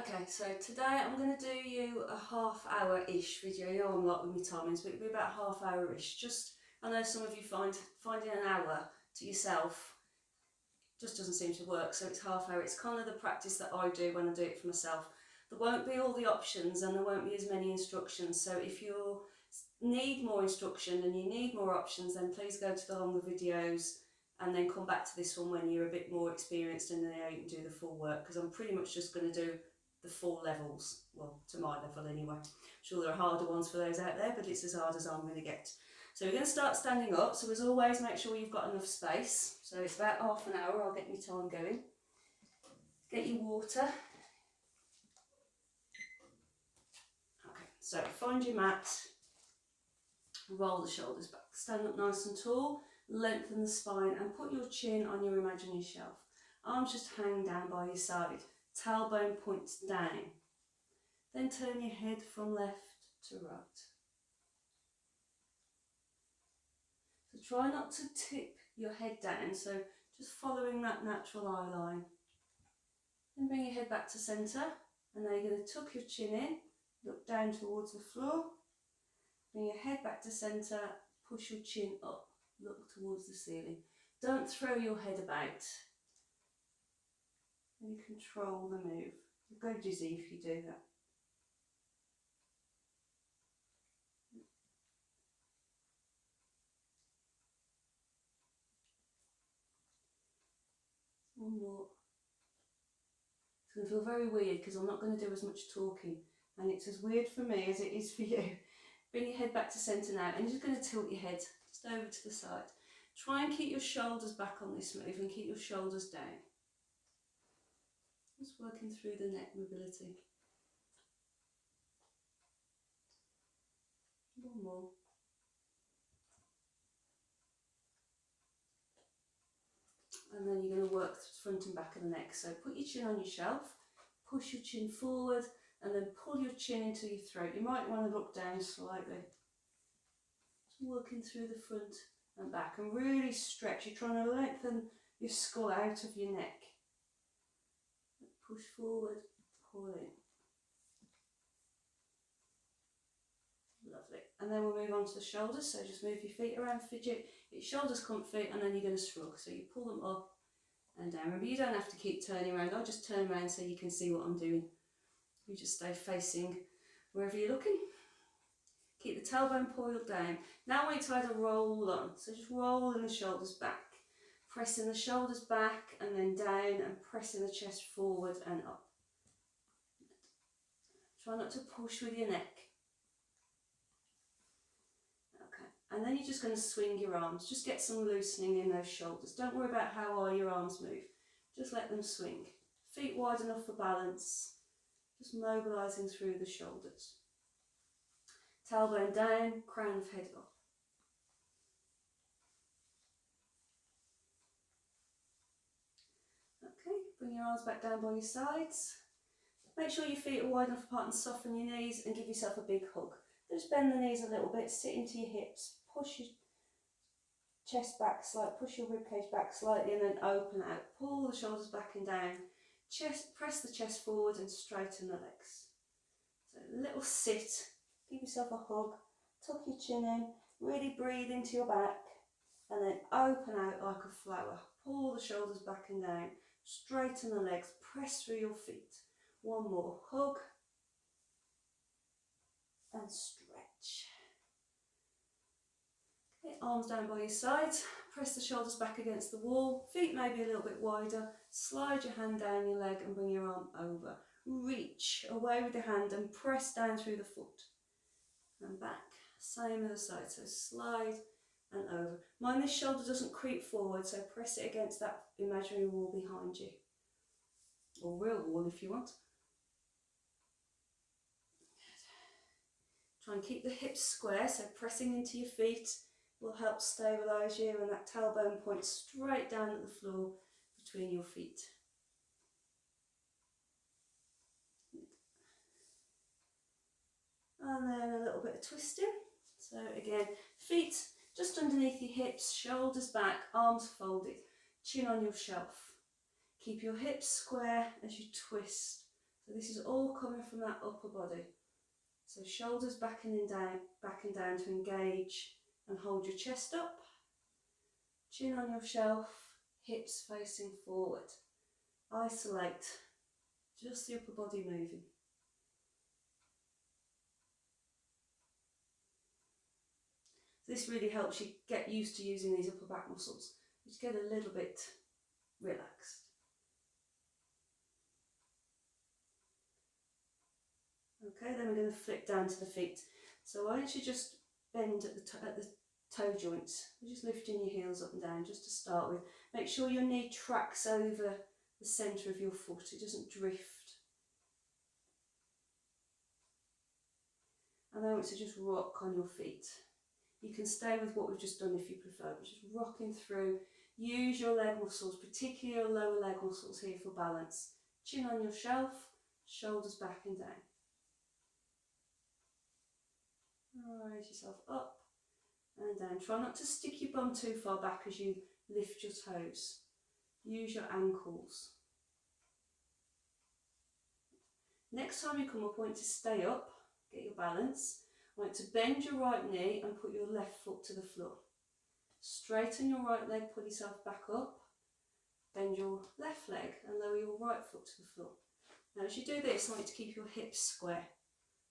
Okay, so today I'm going to do you a half-hour-ish video. You know I'm like with my timings, but it'll be about half-hour-ish. Just, I know some of you finding an hour to yourself just doesn't seem to work, so it's half hour. It's kind of the practice that I do when I do it for myself. There won't be all the options and there won't be as many instructions, so if you need more instruction and you need more options, then please go to the longer videos and then come back to this one when you're a bit more experienced and then you can do the full work, because I'm pretty much just going to do the full levels, well, to my level anyway. I'm sure there are harder ones for those out there, but it's as hard as I'm going to get. So we're going to start standing up, so as always make sure you've got enough space. So it's about half an hour, I'll get my time going. Get your water. Okay, so find your mat, roll the shoulders back, stand up nice and tall, lengthen the spine and put your chin on your imaginary shelf. Arms just hang down by your side, tailbone points down. Then turn your head from left to right. So try not to tip your head down, so just following that natural eye line. Then bring your head back to centre, and now you're going to tuck your chin in, look down towards the floor, bring your head back to centre, push your chin up, look towards the ceiling. Don't throw your head about. And you control the move. You'll go dizzy if you do that. One more. It's going to feel very weird because I'm not going to do as much talking, and it's as weird for me as it is for you. Bring your head back to centre now, and you're just going to tilt your head just over to the side. Try and keep your shoulders back on this move and keep your shoulders down. Just working through the neck mobility. One more. And then you're going to work front and back of the neck. So put your chin on your shelf, push your chin forward, and then pull your chin into your throat. You might want to look down slightly. Just working through the front and back, and really stretch. You're trying to lengthen your skull out of your neck. Push forward, pull in. Lovely. And then we'll move on to the shoulders. So just move your feet around, fidget, get your shoulders comfy, and then you're going to shrug. So you pull them up and down. Remember, you don't have to keep turning around. I'll just turn around so you can see what I'm doing. You just stay facing wherever you're looking. Keep the tailbone coiled down. Now I want you to either roll on. So just rolling the shoulders back. Pressing the shoulders back and then down, and pressing the chest forward and up. Try not to push with your neck. And then you're just going to swing your arms. Just get some loosening in those shoulders. Don't worry about how high your arms move. Just let them swing. Feet wide enough for balance. Just mobilising through the shoulders. Tailbone down, crown of head up. Okay, bring your arms back down by your sides. Make sure your feet are wide enough apart and soften your knees, and give yourself a big hug. Just bend the knees a little bit, sit into your hips, push your chest back slightly, push your ribcage back slightly, and then open out. Pull the shoulders back and down. Press the chest forward and straighten the legs. So a little sit, give yourself a hug, tuck your chin in, really breathe into your back, and then open out like a flower. Pull the shoulders back and down, straighten the legs, press through your feet. One more, hug and stretch. Okay, arms down by your sides, press the shoulders back against the wall, feet maybe a little bit wider, slide your hand down your leg and bring your arm over. Reach away with your hand and press down through the foot. And back, same other side, so slide and over. Mind this shoulder doesn't creep forward, so press it against that imaginary wall behind you. Or real wall if you want. Try and keep the hips square, so pressing into your feet will help stabilise you, and that tailbone points straight down at the floor between your feet. And then a little bit of twisting. So again, feet just underneath your hips, shoulders back, arms folded, chin on your shelf. Keep your hips square as you twist. So this is all coming from that upper body. So shoulders back and down to engage and hold your chest up. Chin on your shelf, hips facing forward. Isolate, just the upper body moving. This really helps you get used to using these upper back muscles. Just get a little bit relaxed. Okay, then we're going to flick down to the feet. So why don't you just bend at the toe joints. You're just lifting your heels up and down just to start with. Make sure your knee tracks over the centre of your foot. It doesn't drift. And I want to just rock on your feet. You can stay with what we've just done if you prefer, but just rocking through. Use your leg muscles, particularly your lower leg muscles here for balance. Chin on your shelf, shoulders back and down. Raise yourself up and down. Try not to stick your bum too far back as you lift your toes. Use your ankles. Next time you come up, I want you to stay up, get your balance. I want you to bend your right knee and put your left foot to the floor. Straighten your right leg, pull yourself back up. Bend your left leg and lower your right foot to the floor. Now as you do this, I want you to keep your hips square.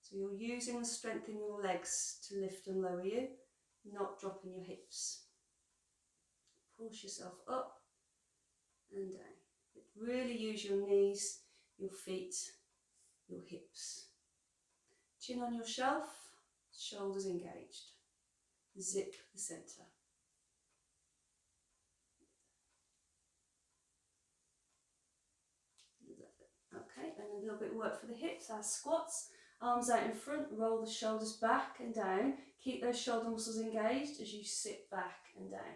So you're using the strength in your legs to lift and lower you, not dropping your hips. Push yourself up and down. But really use your knees, your feet, your hips. Chin on your shelf, shoulders engaged. Zip the centre. Okay, and a little bit of work for the hips, our squats. Arms out in front, roll the shoulders back and down. Keep those shoulder muscles engaged as you sit back and down.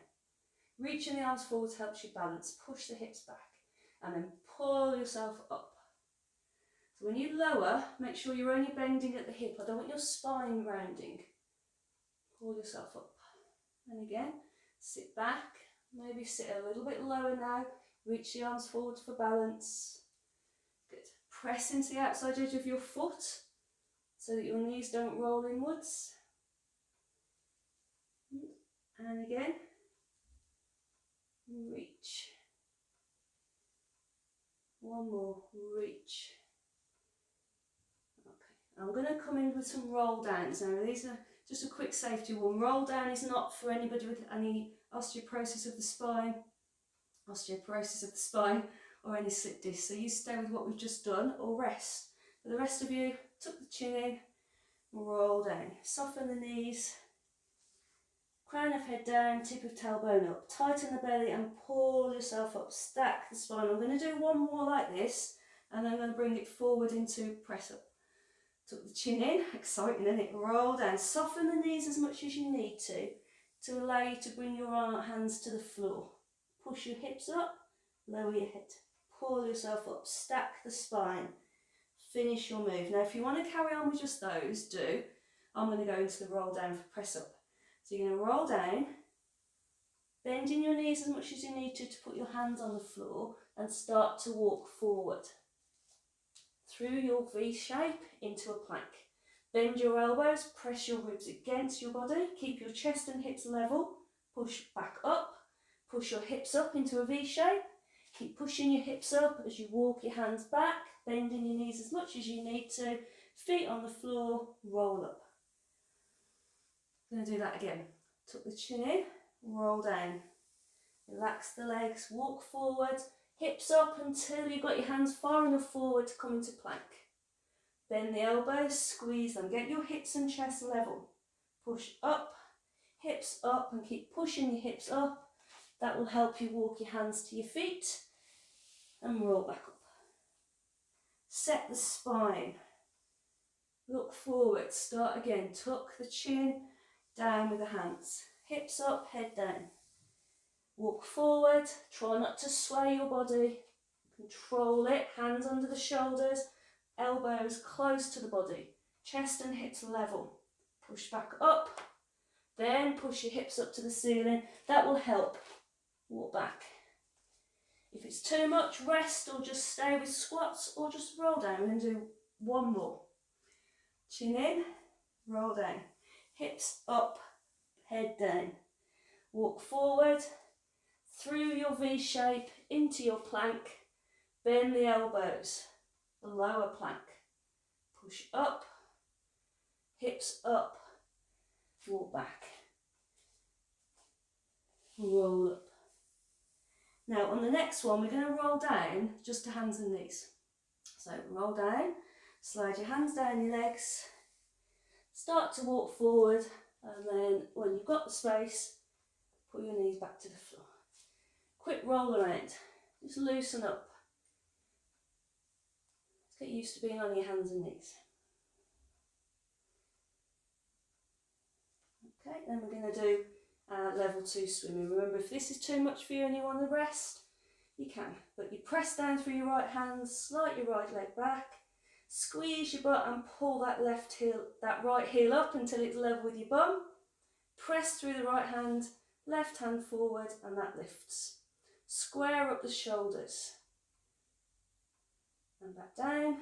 Reaching the arms forward helps you balance. Push the hips back and then pull yourself up. So when you lower, make sure you're only bending at the hip. I don't want your spine rounding. Pull yourself up. And again, sit back. Maybe sit a little bit lower now. Reach the arms forward for balance. Good. Press into the outside edge of your foot so that your knees don't roll inwards. And again, reach. One more, reach. Okay, I'm going to come in with some roll downs now. These are just a quick safety one. Roll down is not for anybody with any osteoporosis of the spine, or any slip disc. So you stay with what we've just done or rest. For the rest of you, tuck the chin in, roll down. Soften the knees, crown of head down, tip of tailbone up. Tighten the belly and pull yourself up. Stack the spine. I'm going to do one more like this and then I'm going to bring it forward into press up. Tuck the chin in, exciting isn't it? Roll down. Soften the knees as much as you need to allow you to bring your hands to the floor. Push your hips up, lower your head. Pull yourself up. Stack the spine. Finish your move. Now if you want to carry on with just those, do. I'm going to go into the roll down for press up. So you're going to roll down, bending your knees as much as you need to put your hands on the floor and start to walk forward. Through your V shape into a plank. Bend your elbows, press your ribs against your body, keep your chest and hips level, push back up, push your hips up into a V shape. Keep pushing your hips up as you walk your hands back, bending your knees as much as you need to, feet on the floor, roll up. I'm going to do that again. Tuck the chin in, roll down. Relax the legs, walk forward, hips up until you've got your hands far enough forward to come into plank. Bend the elbows, squeeze them, get your hips and chest level. Push up, hips up and keep pushing your hips up. That will help you walk your hands to your feet and roll back up. Set the spine. Look forward, start again. Tuck the chin down with the hands. Hips up, head down. Walk forward, try not to sway your body. Control it, hands under the shoulders, elbows close to the body. Chest and hips level. Push back up, then push your hips up to the ceiling. That will help. Walk back. If it's too much, rest or just stay with squats or just roll down. We're going to do one more. Chin in, roll down. Hips up, head down. Walk forward through your V shape into your plank. Bend the elbows, the lower plank. Push up, hips up, walk back. Roll up. Now on the next one, we're going to roll down just to hands and knees. So roll down, slide your hands down your legs, start to walk forward, and then when you've got the space, put your knees back to the floor. Quick roll around, just loosen up. Let's get used to being on your hands and knees. Okay, then we're going to do level 2 swimming. Remember, if this is too much for you and you want to rest, you can. But you press down through your right hand, slide your right leg back, squeeze your butt and pull that right heel up until it's level with your bum. Press through the right hand, left hand forward, and that lifts. Square up the shoulders. And back down.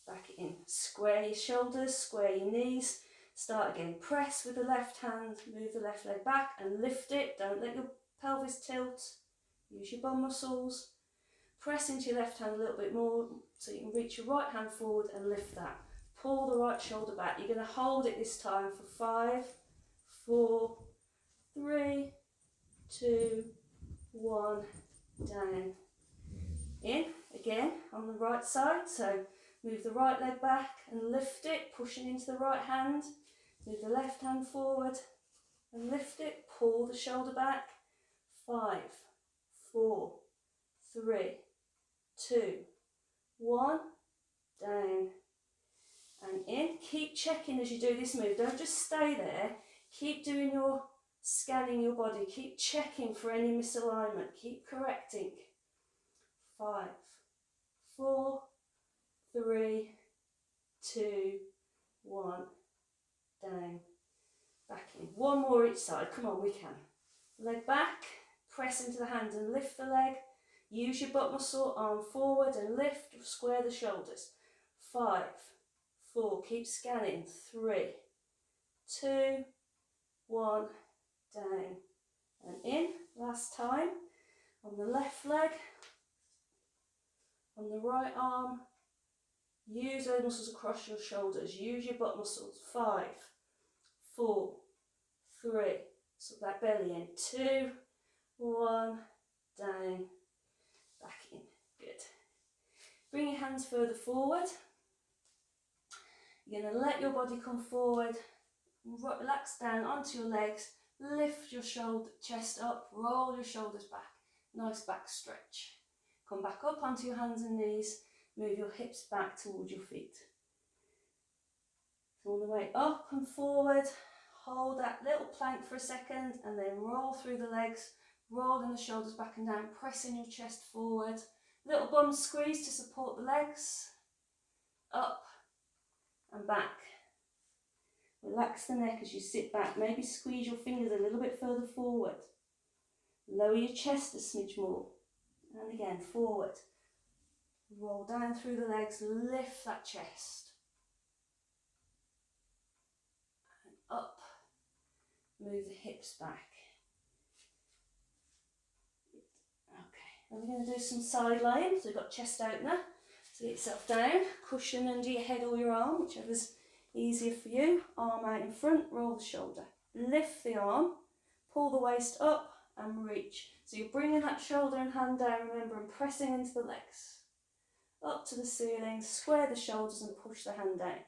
Back in. Square your shoulders, square your knees. Start again. Press with the left hand, move the left leg back and lift it. Don't let your pelvis tilt. Use your bum muscles. Press into your left hand a little bit more so you can reach your right hand forward and lift that. Pull the right shoulder back. You're going to hold it this time for 5, 4, 3, 2, 1, down. In, again on the right side. So move the right leg back and lift it, pushing into the right hand. Move the left hand forward and lift it, pull the shoulder back. 5, 4, 3, 2, 1, down and in. Keep checking as you do this move. Don't just stay there. Keep doing your scanning your body. Keep checking for any misalignment. Keep correcting. 5, 4, 3, 2, 1, down, back in. One more each side. Come on, we can. Leg back, press into the hands and lift the leg. Use your butt muscle, arm forward and lift, square the shoulders. 5, 4, keep scanning. 3, 2, 1, down and in. Last time. On the left leg, on the right arm. Use those muscles across your shoulders. Use your butt muscles. 5, 4, 3. So that belly in. 2, 1. Down. Back in. Good. Bring your hands further forward. You're going to let your body come forward. Relax down onto your legs. Lift your chest up. Roll your shoulders back. Nice back stretch. Come back up onto your hands and knees. Move your hips back towards your feet. So on the way up and forward, hold that little plank for a second and then roll through the legs, rolling the shoulders back and down, pressing your chest forward. Little bum squeeze to support the legs. Up and back. Relax the neck as you sit back. Maybe squeeze your fingers a little bit further forward. Lower your chest a smidge more. And again, forward. Roll down through the legs, lift that chest. And up. Move the hips back. Okay, and we're going to do some side lying. So we've got chest opener. So get yourself down, cushion under your head or your arm, whichever's easier for you. Arm out in front, roll the shoulder. Lift the arm, pull the waist up and reach. So you're bringing that shoulder and hand down, remember, and pressing into the legs. Up to the ceiling, square the shoulders and push the hand down.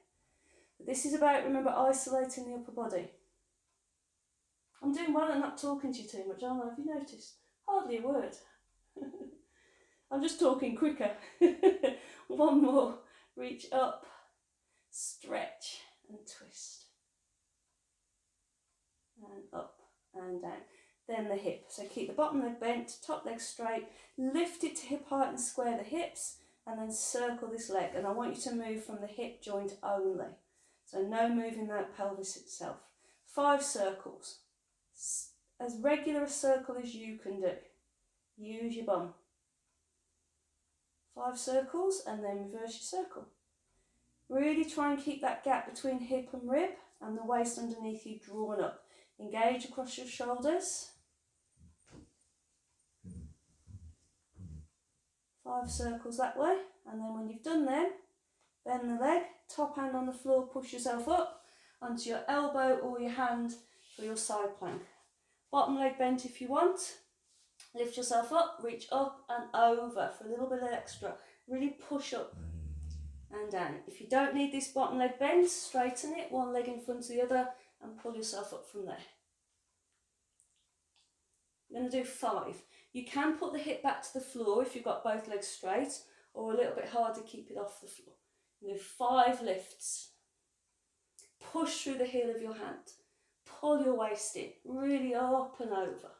But this is about, remember, isolating the upper body. I'm doing well at not talking to you too much, aren't I? Have you noticed? Hardly a word. I'm just talking quicker. One more. Reach up, stretch and twist. And up and down. Then the hip. So keep the bottom leg bent, top leg straight, lift it to hip height and square the hips. And then circle this leg, and I want you to move from the hip joint only. So no moving that pelvis itself. 5 circles. As regular a circle as you can do. Use your bum. 5 circles and then reverse your circle. Really try and keep that gap between hip and rib and the waist underneath you drawn up. Engage across your shoulders. 5 circles that way, and then when you've done them, bend the leg, top hand on the floor, push yourself up onto your elbow or your hand for your side plank. Bottom leg bent if you want. Lift yourself up, reach up and over for a little bit of extra. Really push up and down. If you don't need this bottom leg bent, straighten it, one leg in front of the other and pull yourself up from there. You're going to do 5. You can put the hip back to the floor if you've got both legs straight, or a little bit harder, keep it off the floor. You do 5 lifts. Push through the heel of your hand. Pull your waist in, really up and over.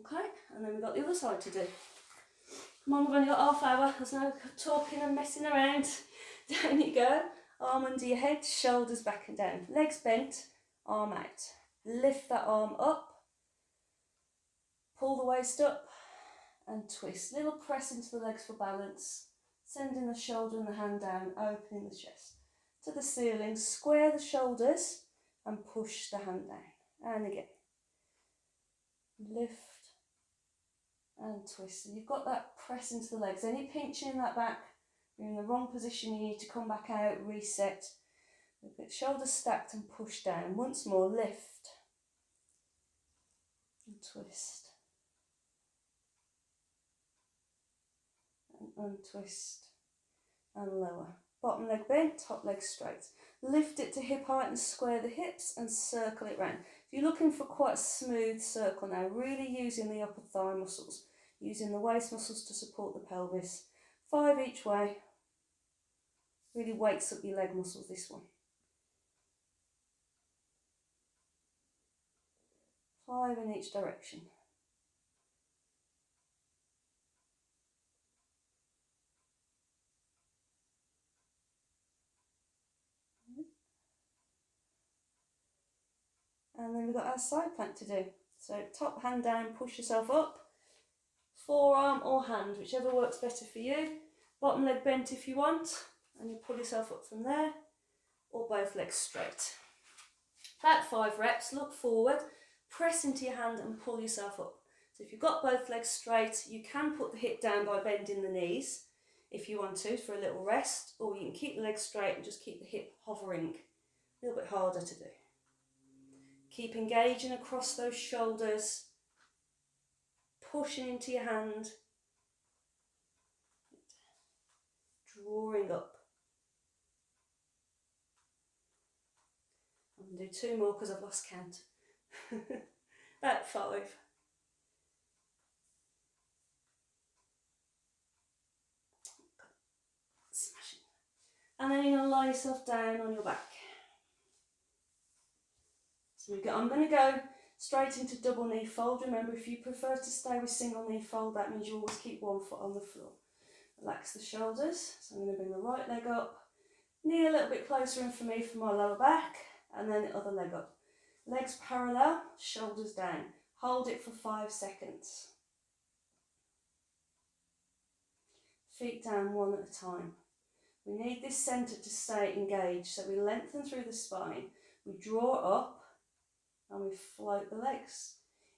Okay, and then we've got the other side to do. Come on, we've only got half hour, there's no talking and messing around. Down you go, arm under your head, shoulders back and down. Legs bent, arm out. Lift that arm up, pull the waist up and twist. Little press into the legs for balance. Sending the shoulder and the hand down, opening the chest. To the ceiling, square the shoulders and push the hand down. And again. Lift and twist. And you've got that press into the legs. Any pinching in that back, you're in the wrong position, you need to come back out, reset. Get shoulders stacked and push down. Once more, lift and twist. And untwist and lower. Bottom leg bent, top leg straight. Lift it to hip height and square the hips and circle it round. If you're looking for quite a smooth circle now, really using the upper thigh muscles, using the waist muscles to support the pelvis. 5 each way. Really wakes up your leg muscles, this one. 5 in each direction. And then we've got our side plank to do. So top hand down, push yourself up. Forearm or hand, whichever works better for you. Bottom leg bent if you want, and you pull yourself up from there, or both legs straight. About 5 reps, look forward, press into your hand and pull yourself up. So if you've got both legs straight, you can put the hip down by bending the knees if you want to for a little rest, or you can keep the legs straight and just keep the hip hovering. A little bit harder to do. Keep engaging across those shoulders, pushing into your hand, drawing up. I'm going to do 2 more because I've lost count. About 5. Smashing. And then you're going to lie yourself down on your back. So I'm going to go straight into double knee fold. Remember, if you prefer to stay with single knee fold, that means you always keep one foot on the floor. Relax the shoulders. So I'm going to bring the right leg up, knee a little bit closer in for me for my lower back, and then the other leg up. Legs parallel, shoulders down. Hold it for 5 seconds. Feet down one at a time. We need this centre to stay engaged, so we lengthen through the spine, we draw up, and we float the legs.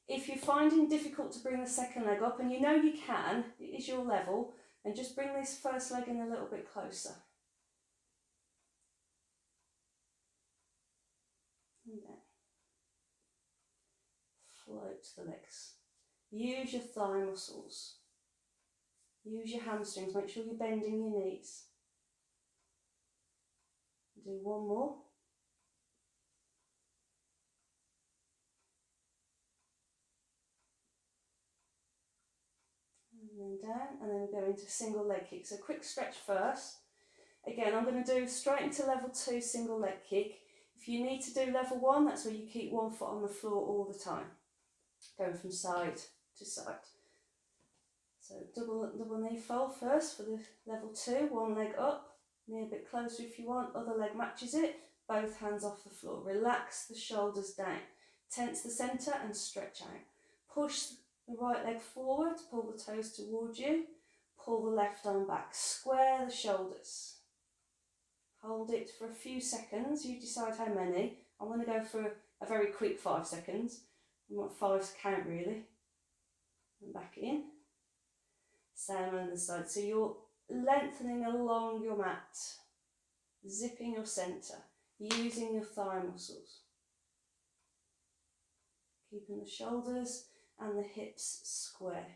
If you're finding difficult to bring the second leg up, and you know you can, it is your level, and just bring this first leg in a little bit closer. And then float the legs. Use your thigh muscles. Use your hamstrings. Make sure you're bending your knees. Do 1 more. And then down, and then we go into single leg kick. So quick stretch first. Again, I'm going to do straight into level 2 single leg kick. If you need to do level 1, that's where you keep 1 foot on the floor all the time, going from side to side. So double knee fold first for the level 2, 1 leg up, Knee a bit closer if you want, other leg matches it, both hands off the floor. Relax the shoulders down, tense the centre and stretch out. Push the right leg forward, pull the toes towards you, pull the left arm back, square the shoulders. Hold it for a few seconds, you decide how many. I'm going to go for a very quick 5 seconds. I want 5 to count really. And back in. Same on the side. So you're lengthening along your mat, zipping your centre, using your thigh muscles. Keeping the shoulders and the hips square.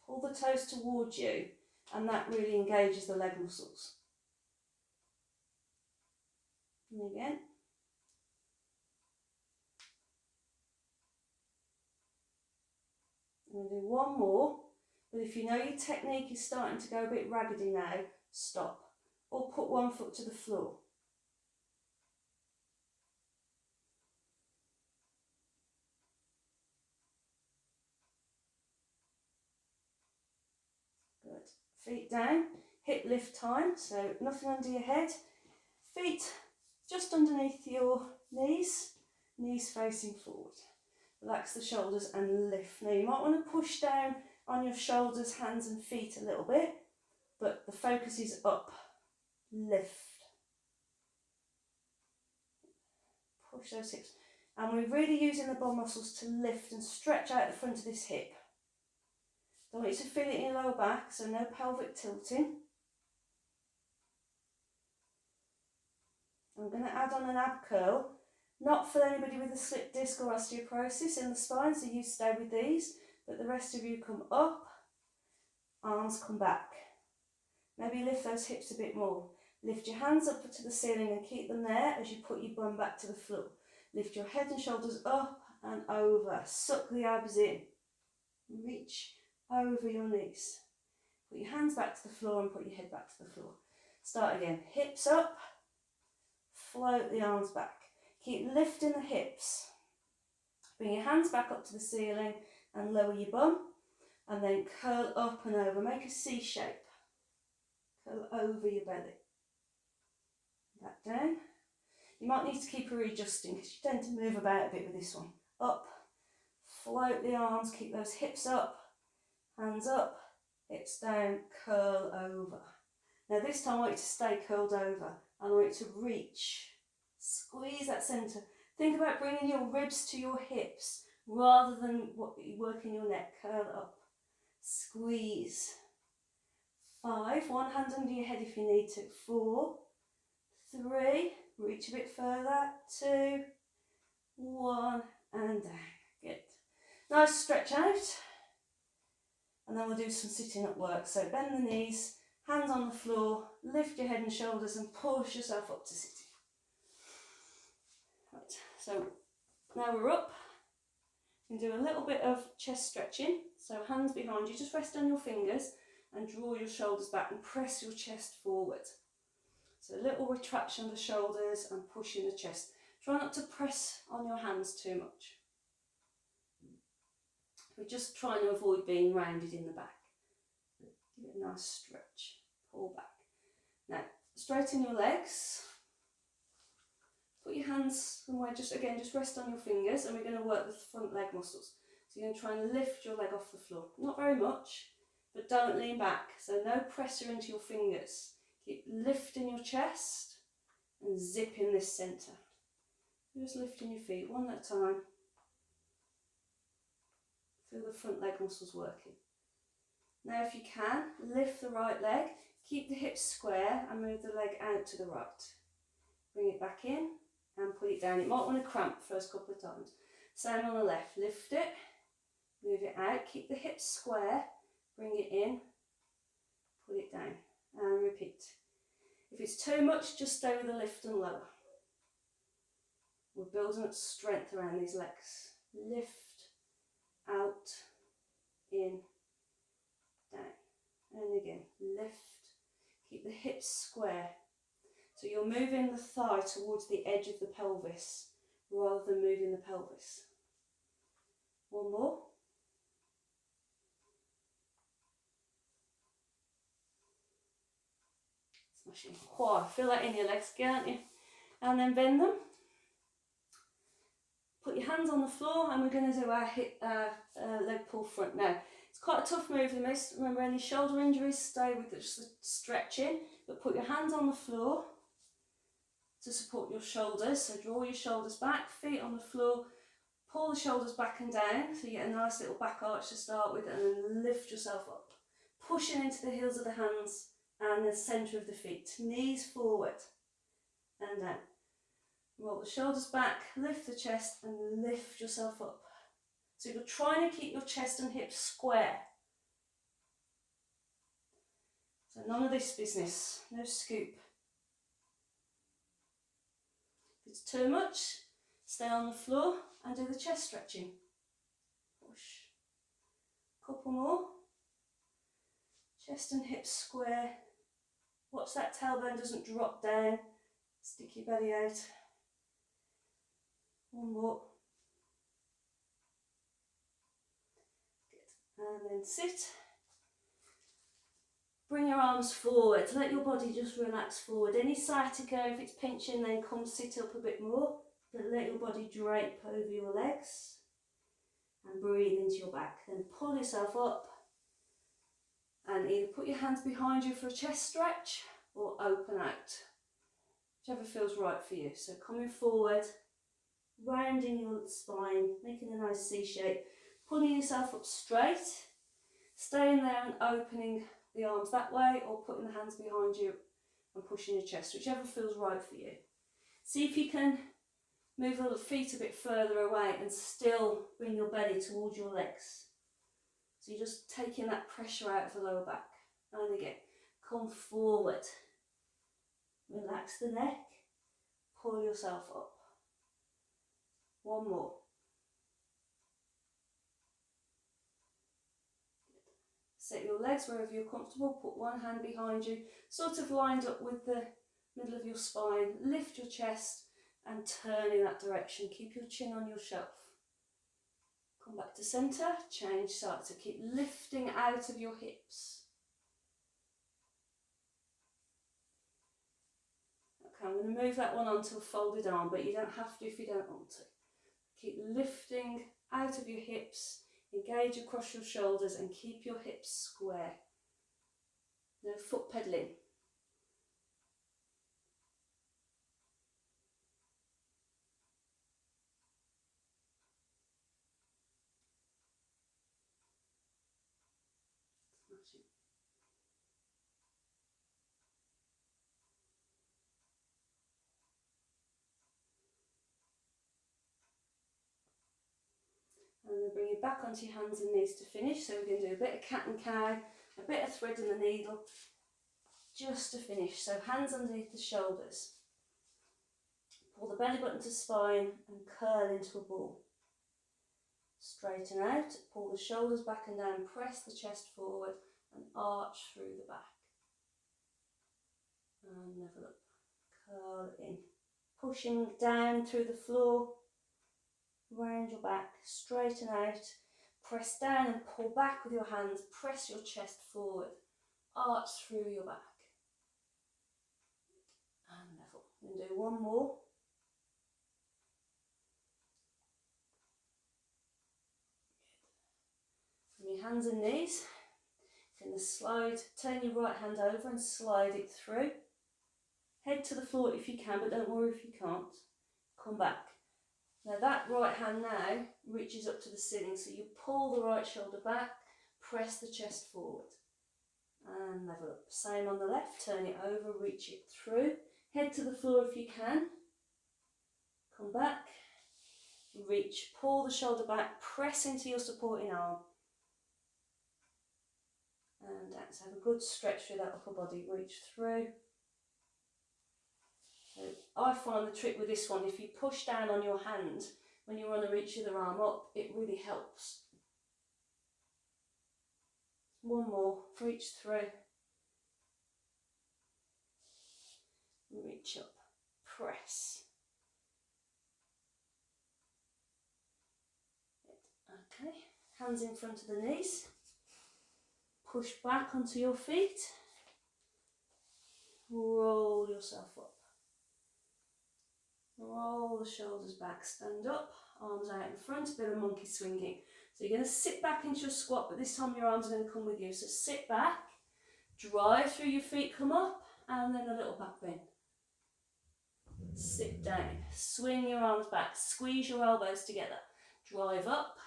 Pull the toes towards you, and that really engages the leg muscles. And again. I'm going to do one more, but if you know your technique is starting to go a bit raggedy now, stop. Or put one foot to the floor. Good. Feet down, hip lift time, so nothing under your head. Feet just underneath your knees, knees facing forward. Relax the shoulders and lift. Now you might want to push down on your shoulders, hands and feet a little bit, but the focus is up. Lift. Push those hips. And we're really using the bum muscles to lift and stretch out the front of this hip. Don't want you to feel it in your lower back, so no pelvic tilting. I'm going to add on an ab curl. Not for anybody with a slip disc or osteoporosis in the spine, so you stay with these, but the rest of you come up, arms come back. Maybe lift those hips a bit more. Lift your hands up to the ceiling and keep them there as you put your bum back to the floor. Lift your head and shoulders up and over. Suck the abs in. Reach over your knees. Put your hands back to the floor and put your head back to the floor. Start again. Hips up, float the arms back. Keep lifting the hips. Bring your hands back up to the ceiling and lower your bum. And then curl up and over. Make a C shape. Curl over your belly. Back down. You might need to keep readjusting because you tend to move about a bit with this one. Up. Float the arms. Keep those hips up. Hands up. Hips down. Curl over. Now this time I want you to stay curled over. I want you to reach. Squeeze that centre. Think about bringing your ribs to your hips rather than working your neck. Curl up. Squeeze. 5. One hand under your head if you need to. 4. 3. Reach a bit further. 2. 1. And down. Good. Nice stretch out. And then we'll do some sitting up work. So bend the knees, hands on the floor, lift your head and shoulders and push yourself up to sitting. Right, so now we're up. You can do a little bit of chest stretching. So hands behind you, just rest on your fingers and draw your shoulders back and press your chest forward. So a little retraction of the shoulders and pushing the chest. Try not to press on your hands too much. We're just trying to avoid being rounded in the back. Give it a nice stretch. Pull back. Now, straighten your legs. Put your hands somewhere, just rest on your fingers, and we're going to work the front leg muscles. So you're going to try and lift your leg off the floor. Not very much, but don't lean back. So no pressure into your fingers. Keep lifting your chest and zipping this centre. Just lifting your feet one at a time. Feel the front leg muscles working. Now if you can, lift the right leg, keep the hips square and move the leg out to the right. Bring it back in and put it down. It might want to cramp the first couple of times. Same on the left, lift it, move it out, keep the hips square, bring it in, put it down and repeat. If it's too much, just stay with the lift and lower. We're building up strength around these legs. Lift, out, in, down, and again, lift, keep the hips square, so you're moving the thigh towards the edge of the pelvis rather than moving the pelvis. One more. Smashing. Wow, feel that in your legs, can't you? And then bend them. Put your hands on the floor, and we're going to do our leg pull front now. It's quite a tough move. Remember, any shoulder injuries, stay with just the stretching, but put your hands on the floor to support your shoulders. So draw your shoulders back, feet on the floor, pull the shoulders back and down, so you get a nice little back arch to start with, and then lift yourself up. Pushing into the heels of the hands and the centre of the feet. Knees forward and down. Roll the shoulders back, lift the chest and lift yourself up. So you're trying to keep your chest and hips square. So none of this business, no scoop. If it's too much, stay on the floor and do the chest stretching. Push. Couple more. Chest and hips square. Watch that tailbone doesn't drop down. Stick your belly out. One more. Good. And then sit. Bring your arms forward. Let your body just relax forward. Any sciatica, if it's pinching, then come sit up a bit more. But let your body drape over your legs. And breathe into your back. Then pull yourself up. And either put your hands behind you for a chest stretch or open out. Whichever feels right for you. So coming forward, rounding your spine, making a nice C shape, pulling yourself up straight, staying there and opening the arms that way, or putting the hands behind you and pushing your chest, whichever feels right for you. See if you can move the feet a bit further away and still bring your belly towards your legs. So you're just taking that pressure out of the lower back. And again, come forward. Relax the neck. Pull yourself up. One more. Set your legs wherever you're comfortable. Put one hand behind you, sort of lined up with the middle of your spine. Lift your chest and turn in that direction. Keep your chin on your shelf. Come back to centre, change side, so keep lifting out of your hips. Okay, I'm going to move that one onto a folded arm, but you don't have to if you don't want to. Keep lifting out of your hips, engage across your shoulders and keep your hips square. No foot pedaling. And then bring it back onto your hands and knees to finish. So we're going to do a bit of cat and cow, a bit of thread and the needle, just to finish. So hands underneath the shoulders. Pull the belly button to spine and curl into a ball. Straighten out, pull the shoulders back and down, press the chest forward and arch through the back. And level up, curl in. Pushing down through the floor, round your back, straighten out, press down and pull back with your hands, press your chest forward, arch through your back. And level. And do one more. From your hands and knees, you're going to slide, turn your right hand over and slide it through. Head to the floor if you can, but don't worry if you can't. Come back. Now that right hand now reaches up to the ceiling, so you pull the right shoulder back, press the chest forward and level up. Same on the left, turn it over, reach it through. Head to the floor if you can. Come back, reach, pull the shoulder back, press into your supporting arm. And let's have a good stretch through that upper body, reach through. So I find the trick with this one, if you push down on your hand when you want to reach your other arm up, it really helps. One more, reach through. Reach up, press. Okay, hands in front of the knees. Push back onto your feet. roll yourself up. Roll the shoulders back, stand up, arms out in front, a bit of monkey swinging. So you're going to sit back into a squat, but this time your arms are going to come with you. So sit back, drive through your feet, come up, and then a little back bend. Sit down, swing your arms back, squeeze your elbows together, drive up,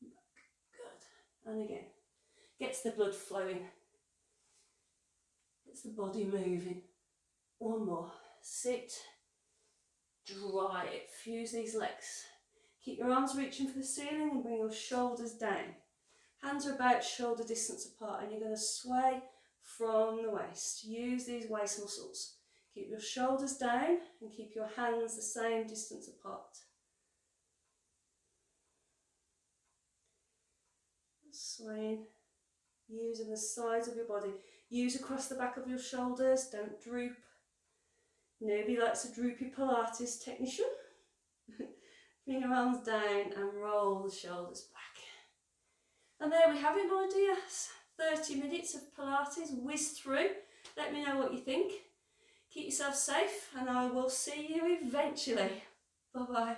good, and again. Gets the blood flowing, gets the body moving. One more, sit, drive, fuse these legs. Keep your arms reaching for the ceiling and bring your shoulders down. Hands are about shoulder distance apart and you're going to sway from the waist. Use these waist muscles. Keep your shoulders down and keep your hands the same distance apart. Swaying, using the sides of your body. Use across the back of your shoulders, don't droop. Nobody likes a droopy Pilates technician. Bring your arms down and roll the shoulders back. And there we have it, my dears. 30 minutes of Pilates whizzed through. Let me know what you think. Keep yourself safe and I will see you eventually. Bye bye.